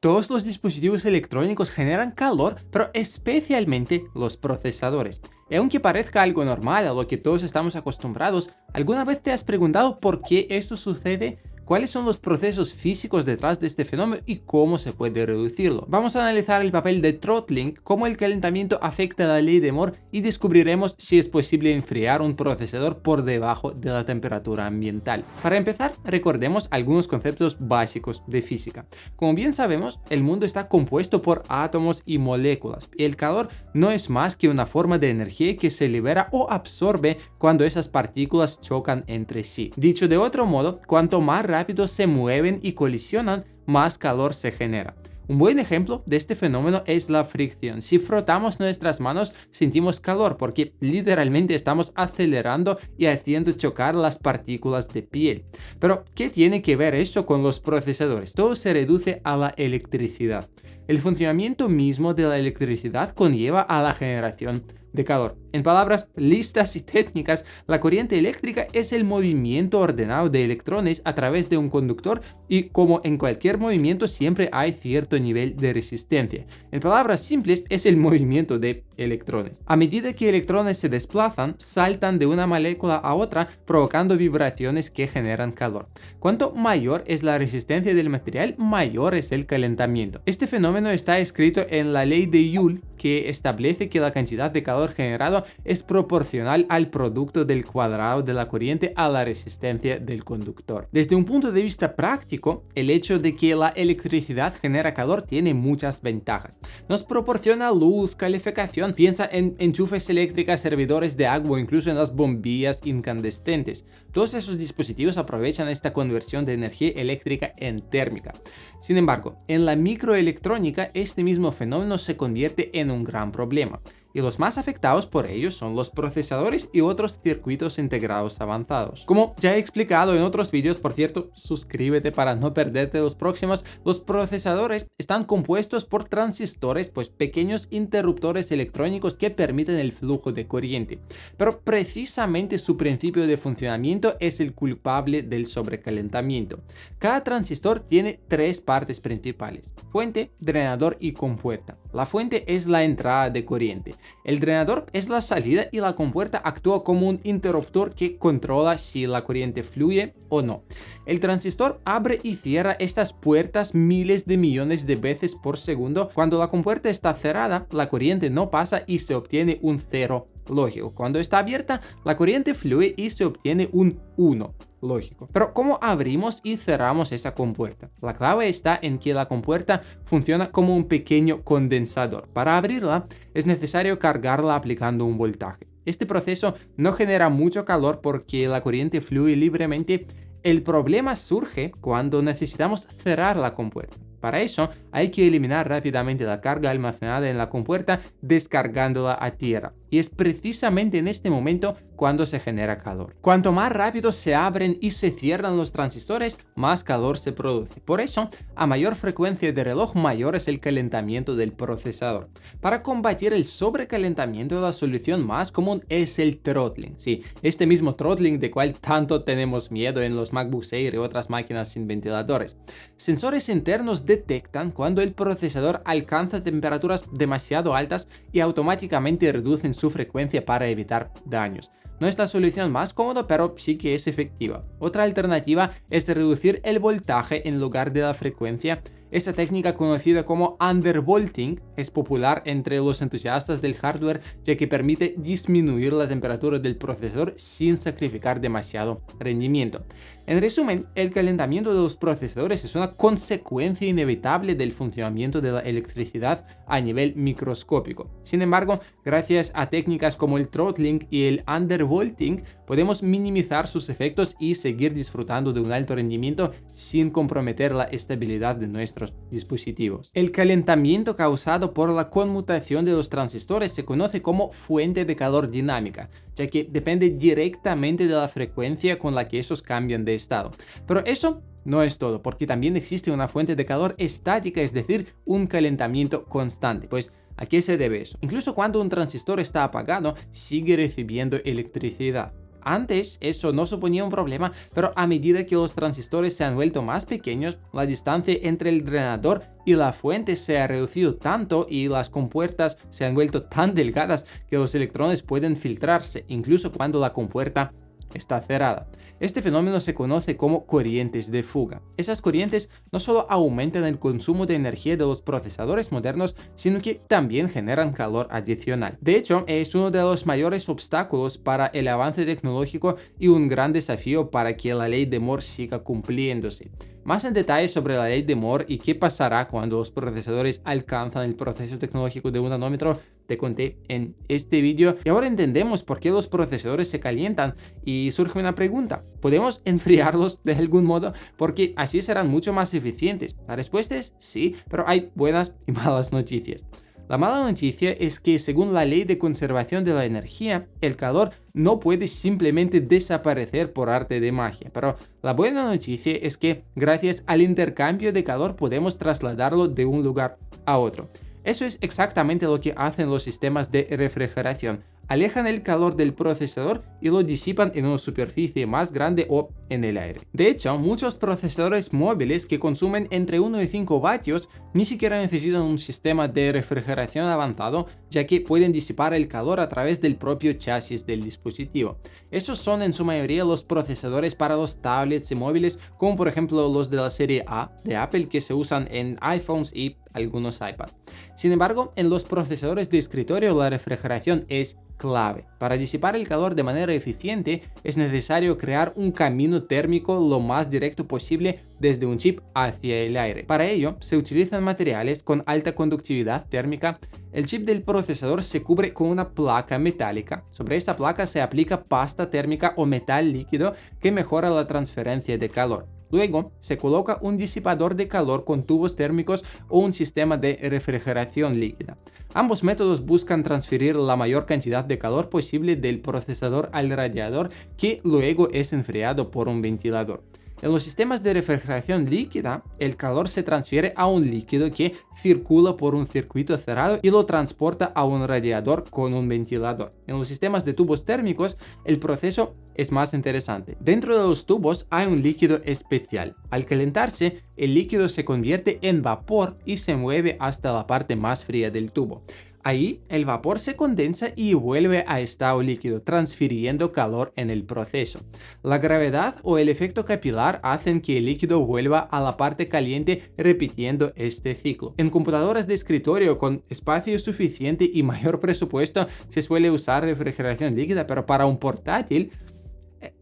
Todos los dispositivos electrónicos generan calor, pero especialmente los procesadores. Y aunque parezca algo normal a lo que todos estamos acostumbrados, ¿alguna vez te has preguntado por qué esto sucede? ¿Cuáles son los procesos físicos detrás de este fenómeno y cómo se puede reducirlo? Vamos a analizar el papel de throttling, cómo el calentamiento afecta a la ley de Moore y descubriremos si es posible enfriar un procesador por debajo de la temperatura ambiental. Para empezar, recordemos algunos conceptos básicos de física. Como bien sabemos, el mundo está compuesto por átomos y moléculas, y el calor no es más que una forma de energía que se libera o absorbe cuando esas partículas chocan entre sí. Dicho de otro modo, cuanto más rápido se mueven y colisionan, más calor se genera. Un buen ejemplo de este fenómeno es la fricción. Si frotamos nuestras manos, sentimos calor porque literalmente estamos acelerando y haciendo chocar las partículas de piel. Pero, ¿qué tiene que ver eso con los procesadores? Todo se reduce a la electricidad. El funcionamiento mismo de la electricidad conlleva a la generación de calor. En palabras listas y técnicas, la corriente eléctrica es el movimiento ordenado de electrones a través de un conductor y como en cualquier movimiento siempre hay cierto nivel de resistencia. En palabras simples, es el movimiento de electrones. A medida que electrones se desplazan, saltan de una molécula a otra provocando vibraciones que generan calor. Cuanto mayor es la resistencia del material, mayor es el calentamiento. Este fenómeno está escrito en la ley de Joule, que establece que la cantidad de calor generado es proporcional al producto del cuadrado de la corriente a la resistencia del conductor. Desde un punto de vista práctico, el hecho de que la electricidad genera calor tiene muchas ventajas. Nos proporciona luz, calificación, piensa en enchufes eléctricas, servidores de agua o incluso en las bombillas incandescentes. Todos esos dispositivos aprovechan esta conversión de energía eléctrica en térmica. Sin embargo, en la microelectrónica este mismo fenómeno se convierte en un gran problema, y los más afectados por ello son los procesadores y otros circuitos integrados avanzados. Como ya he explicado en otros vídeos, por cierto, suscríbete para no perderte los próximos, los procesadores están compuestos por transistores, pues pequeños interruptores electrónicos que permiten el flujo de corriente. Pero precisamente su principio de funcionamiento es el culpable del sobrecalentamiento. Cada transistor tiene tres partes principales: fuente, drenador y compuerta. La fuente es la entrada de corriente. El drenador es la salida y la compuerta actúa como un interruptor que controla si la corriente fluye o no. El transistor abre y cierra estas puertas miles de millones de veces por segundo. Cuando la compuerta está cerrada, la corriente no pasa y se obtiene un cero lógico. Cuando está abierta, la corriente fluye y se obtiene un 1 lógico. Pero ¿cómo abrimos y cerramos esa compuerta? La clave está en que la compuerta funciona como un pequeño condensador. Para abrirla es necesario cargarla aplicando un voltaje. Este proceso no genera mucho calor porque la corriente fluye libremente. El problema surge cuando necesitamos cerrar la compuerta. Para eso hay que eliminar rápidamente la carga almacenada en la compuerta descargándola a tierra. Y es precisamente en este momento cuando se genera calor. Cuanto más rápido se abren y se cierran los transistores, más calor se produce. Por eso, a mayor frecuencia de reloj, mayor es el calentamiento del procesador. Para combatir el sobrecalentamiento, la solución más común es el throttling. Sí, este mismo throttling de cual tanto tenemos miedo en los MacBook Air y otras máquinas sin ventiladores. Sensores internos detectan cuando el procesador alcanza temperaturas demasiado altas y automáticamente reducen su frecuencia para evitar daños. No es la solución más cómoda, pero sí que es efectiva. Otra alternativa es reducir el voltaje en lugar de la frecuencia. Esta técnica, conocida como undervolting, es popular entre los entusiastas del hardware, ya que permite disminuir la temperatura del procesador sin sacrificar demasiado rendimiento. En resumen, el calentamiento de los procesadores es una consecuencia inevitable del funcionamiento de la electricidad a nivel microscópico. Sin embargo, gracias a técnicas como el throttling y el undervolting, podemos minimizar sus efectos y seguir disfrutando de un alto rendimiento sin comprometer la estabilidad de nuestros dispositivos. El calentamiento causado por la conmutación de los transistores se conoce como fuente de calor dinámica, ya que depende directamente de la frecuencia con la que estos cambian de estado. Pero eso no es todo, porque también existe una fuente de calor estática, es decir, un calentamiento constante. Pues, ¿a qué se debe eso? Incluso cuando un transistor está apagado, sigue recibiendo electricidad. Antes eso no suponía un problema, pero a medida que los transistores se han vuelto más pequeños, la distancia entre el drenador y la fuente se ha reducido tanto y las compuertas se han vuelto tan delgadas que los electrones pueden filtrarse, incluso cuando la compuerta está cerrada. Este fenómeno se conoce como corrientes de fuga. Esas corrientes no solo aumentan el consumo de energía de los procesadores modernos, sino que también generan calor adicional. De hecho, es uno de los mayores obstáculos para el avance tecnológico y un gran desafío para que la ley de Moore siga cumpliéndose. Más en detalle sobre la ley de Moore y qué pasará cuando los procesadores alcanzan el proceso tecnológico de 1 nanómetro, te conté en este vídeo. Y ahora entendemos por qué los procesadores se calientan y surge una pregunta: ¿podemos enfriarlos de algún modo? Porque así serán mucho más eficientes. La respuesta es sí, pero hay buenas y malas noticias. La mala noticia es que según la ley de conservación de la energía, el calor no puede simplemente desaparecer por arte de magia. Pero la buena noticia es que gracias al intercambio de calor podemos trasladarlo de un lugar a otro. Eso es exactamente lo que hacen los sistemas de refrigeración. Alejan el calor del procesador y lo disipan en una superficie más grande o en el aire. De hecho, muchos procesadores móviles que consumen entre 1 y 5 vatios ni siquiera necesitan un sistema de refrigeración avanzado, ya que pueden disipar el calor a través del propio chasis del dispositivo. Estos son en su mayoría los procesadores para los tablets y móviles, como por ejemplo los de la serie A de Apple, que se usan en iPhones y algunos iPads. Sin embargo, en los procesadores de escritorio la refrigeración es clave. Para disipar el calor de manera eficiente es necesario crear un camino térmico lo más directo posible desde un chip hacia el aire. Para ello se utilizan materiales con alta conductividad térmica. El chip del procesador se cubre con una placa metálica. Sobre esta placa se aplica pasta térmica o metal líquido que mejora la transferencia de calor. Luego, se coloca un disipador de calor con tubos térmicos o un sistema de refrigeración líquida. Ambos métodos buscan transferir la mayor cantidad de calor posible del procesador al radiador, que luego es enfriado por un ventilador. En los sistemas de refrigeración líquida, el calor se transfiere a un líquido que circula por un circuito cerrado y lo transporta a un radiador con un ventilador. En los sistemas de tubos térmicos, el proceso es más interesante. Dentro de los tubos hay un líquido especial. Al calentarse, el líquido se convierte en vapor y se mueve hasta la parte más fría del tubo. Ahí, el vapor se condensa y vuelve a estado líquido, transfiriendo calor en el proceso. La gravedad o el efecto capilar hacen que el líquido vuelva a la parte caliente, repitiendo este ciclo. En computadoras de escritorio con espacio suficiente y mayor presupuesto se suele usar refrigeración líquida, pero para un portátil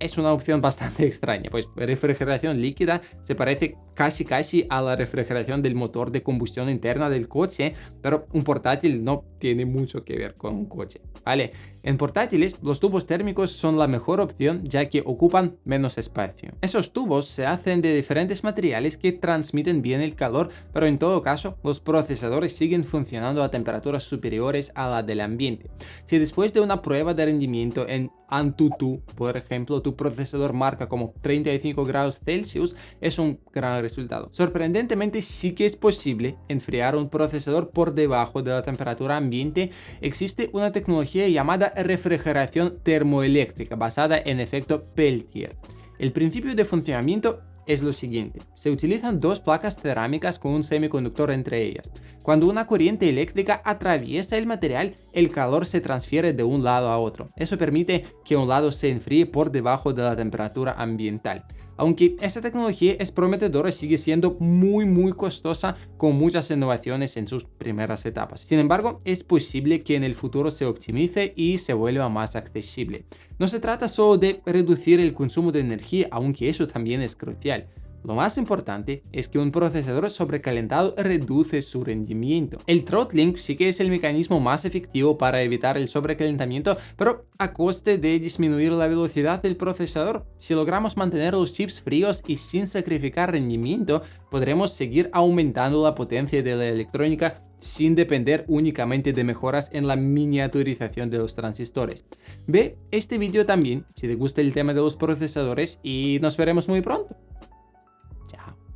es una opción bastante extraña, pues refrigeración líquida se parece casi a la refrigeración del motor de combustión interna del coche, pero un portátil no tiene mucho que ver con un coche, ¿vale? En portátiles, los tubos térmicos son la mejor opción ya que ocupan menos espacio. Esos tubos se hacen de diferentes materiales que transmiten bien el calor, pero en todo caso, los procesadores siguen funcionando a temperaturas superiores a la del ambiente. Si después de una prueba de rendimiento en AnTuTu, por ejemplo, tu procesador marca como 35 grados Celsius, es un gran resultado. Sorprendentemente, sí que es posible enfriar un procesador por debajo de la temperatura ambiente. Existe una tecnología llamada refrigeración termoeléctrica basada en efecto Peltier. El principio de funcionamiento es lo siguiente: se utilizan dos placas cerámicas con un semiconductor entre ellas. Cuando una corriente eléctrica atraviesa el material, el calor se transfiere de un lado a otro. Eso permite que un lado se enfríe por debajo de la temperatura ambiental. Aunque esta tecnología es prometedora, sigue siendo muy costosa, con muchas innovaciones en sus primeras etapas. Sin embargo, es posible que en el futuro se optimice y se vuelva más accesible. No se trata solo de reducir el consumo de energía, aunque eso también es crucial. Lo más importante es que un procesador sobrecalentado reduce su rendimiento. El throttling sí que es el mecanismo más efectivo para evitar el sobrecalentamiento, pero a coste de disminuir la velocidad del procesador. Si logramos mantener los chips fríos y sin sacrificar rendimiento, podremos seguir aumentando la potencia de la electrónica sin depender únicamente de mejoras en la miniaturización de los transistores. Ve este vídeo también si te gusta el tema de los procesadores y nos veremos muy pronto.